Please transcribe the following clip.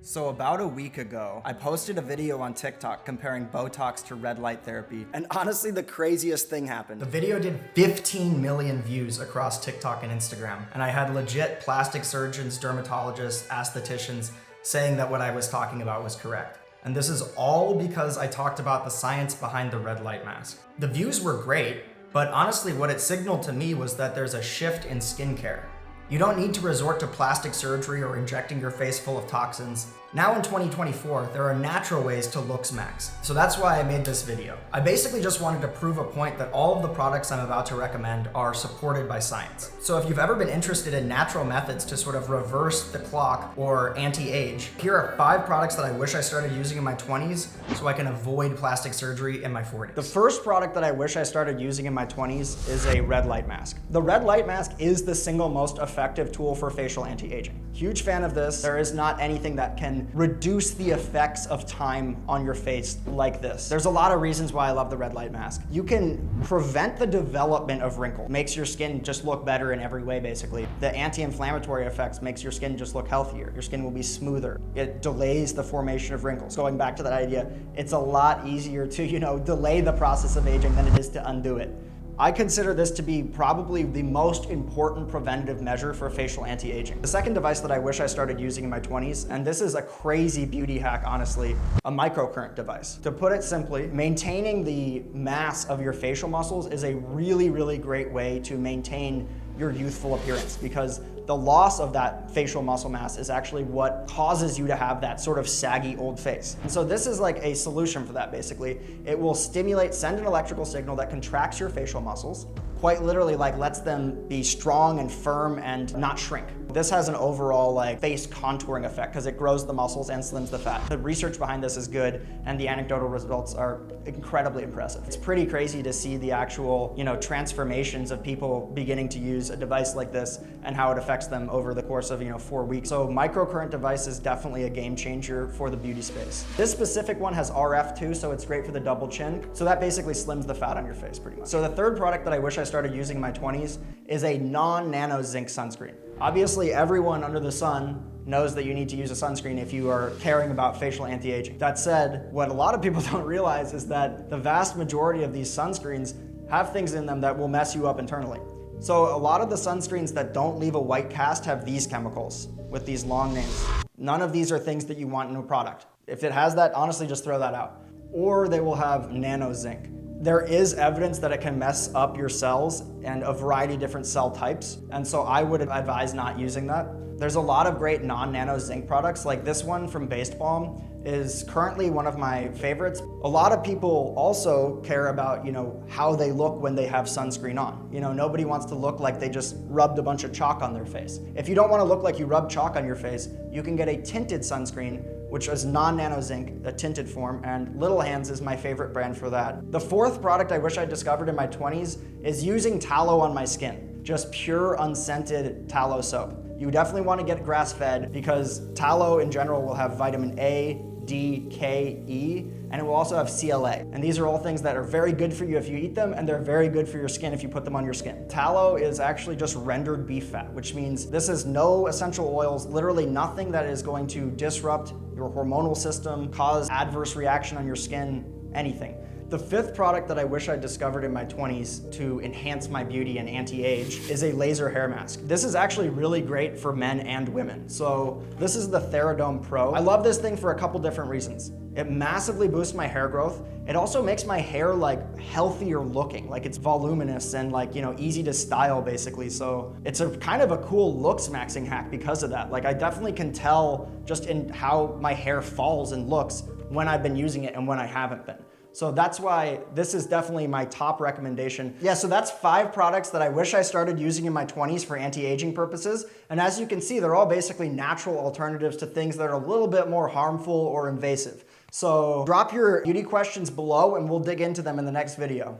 So about a week ago, I posted a video on TikTok comparing Botox to red light therapy, and honestly, the craziest thing happened. The video did 15 million views across TikTok and Instagram, and I had legit plastic surgeons, dermatologists, aestheticians saying that what I was talking about was correct. And this is all because I talked about the science behind the red light mask. The views were great, but honestly what it signaled to me was that there's a shift in skincare. You don't need to resort to plastic surgery or injecting your face full of toxins. Now in 2024, there are natural ways to looksmaxx. So that's why I made this video. I basically just wanted to prove a point that all of the products I'm about to recommend are supported by science. So if you've ever been interested in natural methods to sort of reverse the clock or anti-age, here are 5 products that I wish I started using in my 20s so I can avoid plastic surgery in my 40s. The first product that I wish I started using in my 20s is a red light mask. The red light mask is the single most effective tool for facial anti-aging. Huge fan of this. There is not anything that can reduce the effects of time on your face like this. There's a lot of reasons why I love the red light mask. You can prevent the development of wrinkle. Makes your skin just look better in every way, basically. The anti-inflammatory effects makes your skin just look healthier. Your skin will be smoother. It delays the formation of wrinkles. Going back to that idea, it's a lot easier to, delay the process of aging than it is to undo it. I consider this to be probably the most important preventative measure for facial anti-aging. The second device that I wish I started using in my 20s, and this is a crazy beauty hack, honestly, a microcurrent device. To put it simply, maintaining the mass of your facial muscles is a really, really great way to maintain your youthful appearance, because the loss of that facial muscle mass is actually what causes you to have that sort of saggy old face. And so this is like a solution for that, basically. It will send an electrical signal that contracts your facial muscles, quite literally lets them be strong and firm and not shrink. This has an overall face contouring effect because it grows the muscles and slims the fat. The research behind this is good and the anecdotal results are incredibly impressive. It's pretty crazy to see the actual, transformations of people beginning to use a device like this and how it affects them over the course of, 4 weeks. So microcurrent device is definitely a game changer for the beauty space. This specific one has RF too, so it's great for the double chin. So that basically slims the fat on your face pretty much. So the third product that I wish I started using in my 20s is a non-nano zinc sunscreen. Obviously, everyone under the sun knows that you need to use a sunscreen if you are caring about facial anti-aging. That said, what a lot of people don't realize is that the vast majority of these sunscreens have things in them that will mess you up internally. So a lot of the sunscreens that don't leave a white cast have these chemicals with these long names. None of these are things that you want in a product. If it has that, honestly, just throw that out. Or they will have nano zinc. There is evidence that it can mess up your cells and a variety of different cell types, and so I would advise not using that. There's a lot of great non-nano zinc products, like this one from Based Balm is currently one of my favorites. A lot of people also care about, how they look when they have sunscreen on. Nobody wants to look like they just rubbed a bunch of chalk on their face. If you don't want to look like you rubbed chalk on your face, you can get a tinted sunscreen, which is non-nano zinc, a tinted form, and Little Hands is my favorite brand for that. The fourth product I wish I discovered in my 20s is using tallow on my skin. Just pure unscented tallow soap. You definitely want to get grass-fed because tallow in general will have vitamin A, D, K, E, and it will also have CLA. And these are all things that are very good for you if you eat them, and they're very good for your skin if you put them on your skin. Tallow is actually just rendered beef fat, which means this is no essential oils, literally nothing that is going to disrupt your hormonal system, cause adverse reaction on your skin, anything. The fifth product that I wish I discovered in my 20s to enhance my beauty and anti-age is a laser hair mask. This is actually really great for men and women. So this is the Theradome Pro. I love this thing for a couple different reasons. It massively boosts my hair growth. It also makes my hair healthier looking, it's voluminous and easy to style basically. So it's a kind of a cool looksmaxxing hack because of that. I definitely can tell just in how my hair falls and looks when I've been using it and when I haven't been. So that's why this is definitely my top recommendation. Yeah, so that's 5 products that I wish I started using in my 20s for anti-aging purposes. And as you can see, they're all basically natural alternatives to things that are a little bit more harmful or invasive. So drop your beauty questions below and we'll dig into them in the next video.